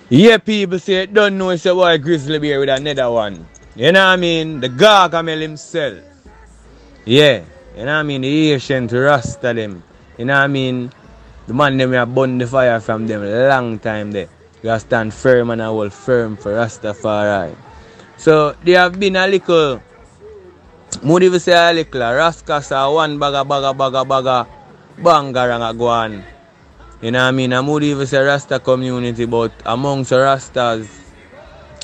Yeah, people say don't know it's a boy Gryzzly beer with another one. You know what I mean? The Gargamel himself. Yeah. You know what I mean? The ancient Rasta them. You know what I mean? The man them have burn the fire from them a long time there. You have stand firm and I hold firm for Rastafari. So there have been a little, would even say a little, Raskas are one baga bangarang go on. You know what I mean? I would even say Rasta community, but amongst the Rastas,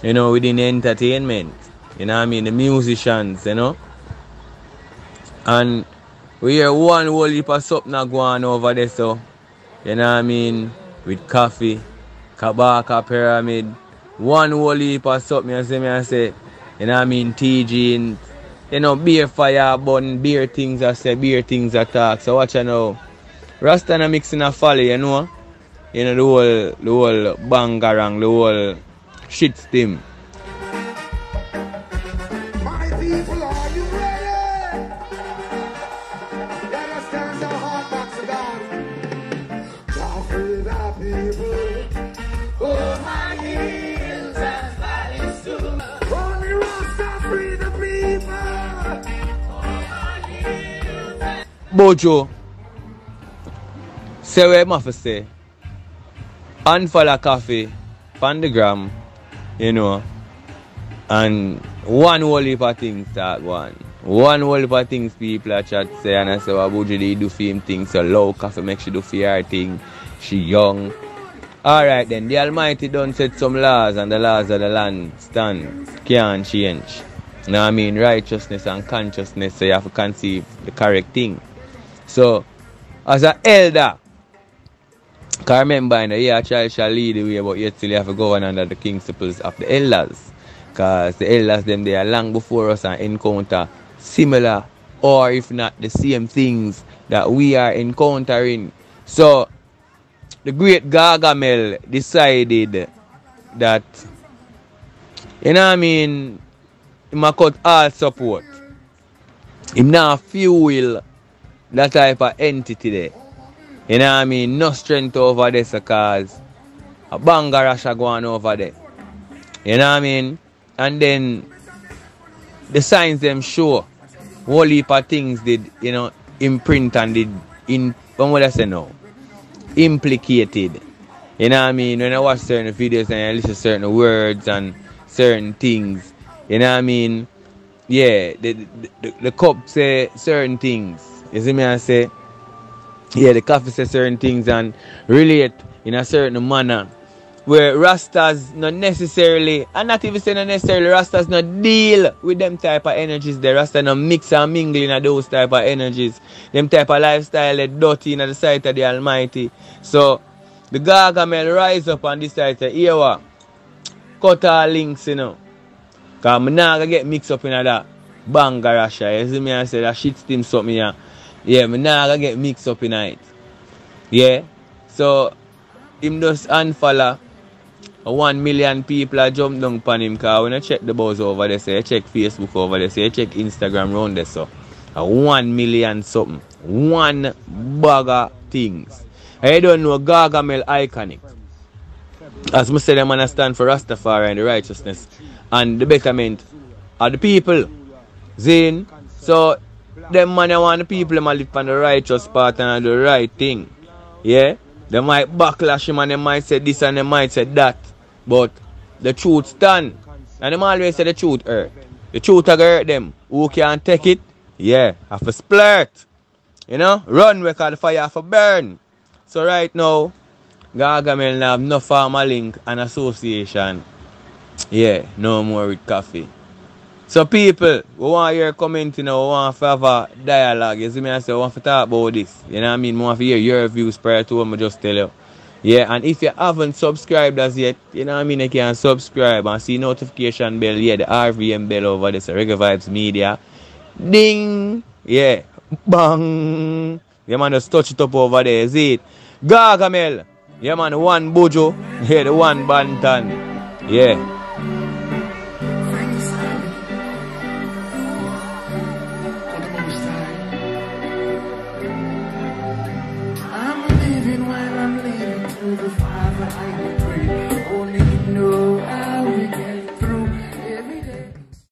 you know, within the entertainment, you know what I mean? The musicians, you know. And we hear one whole heap of something go on over there, so, you know what I mean? With Koffee, Kabaka Pyramid, one whole heap of something, you see me, I say, you know what I mean? TG, and, you know, beer fire, bun, beer things, I say, beer things I talk. So watch you know. Rasta na mixing a folly, you know? You know, the whole bangarang, the whole shit steam. My people, are you ready? Let us dance our heart back to God. Talk with our people. Oh, my hills and valleys too. Only Rasta free the people. Oh, my hills and... Buju, say what I must say. Unfollow Koffee on the gram, you know, and one whole heap of things that one. One whole heap of things people are chat say, and I say, well, Buju they do for him things, so low Koffee make she do for her thing, she young. Alright then, the Almighty done set some laws, and the laws of the land stand, can't change. You know what I mean? Righteousness and consciousness, so you have to conceive the correct thing. So, as an elder, because remember, a child shall lead the way, but yet still you have to govern under the principles of the elders. Because the elders, them, they are long before us and encounter similar or if not the same things that we are encountering. So, the great Gargamel decided that, you know what I mean, he might cut all support. He now fuel that type of entity there. You know what I mean? No strength over there, because a bangarasha going over there. You know what I mean? And then the signs them show whole heap of things did, you know, imprint and did what I say now? Implicated. You know what I mean? When I watch certain videos and I listen to certain words and certain things, you know what I mean? Yeah, the cup say certain things. You see me I say? Yeah, the Koffee says certain things and relate in a certain manner. Where Rastas not necessarily, and not even saying not necessarily, Rastas not deal with them type of energies. The Rastas not mix and mingle in those type of energies. Them type of lifestyle is dirty in the sight of the Almighty. So, the Gargamel rise up on this side and say, here what? Cut our links, you know. Because I'm not going to get mixed up in that bangarasha. You see me I say that shit steam something here. Yeah, I'm not going to get mixed up in it. Yeah? So, him just unfollow. 1 million people are jumped down upon him, because when I check the buzz over there, so I check Facebook over there, so I check Instagram around there, so 1 million something. One bag of things. I don't know Gargamel iconic. As I said, them understand for Rastafari and the righteousness and the betterment of the people. Zin. So, them man want the people to live on the righteous path and the right thing. Yeah? They might backlash him and they might say this and they might say that. But the truth stand. And them always say the truth hurt. The truth will hurt them. Who can take it? Yeah, have to splurt. You know? Run because the fire have to burn. So right now, Gargamel have no farmer link and association. Yeah, no more with Koffee. So people, we want to hear commenting, we want to have a dialogue. You see me I say, we want to talk about this. You know what I mean? We want to hear your views prior to what I just tell you. Yeah, and if you haven't subscribed as yet, you know what I mean, you can subscribe and see notification bell. Yeah, the RVM bell over there, so Reggae Vibes Media. Ding! Yeah, bang! Yeah man, just touch it up over there, see it? Gargamel! Yeah man, one Buju, yeah, the one Banton. Yeah.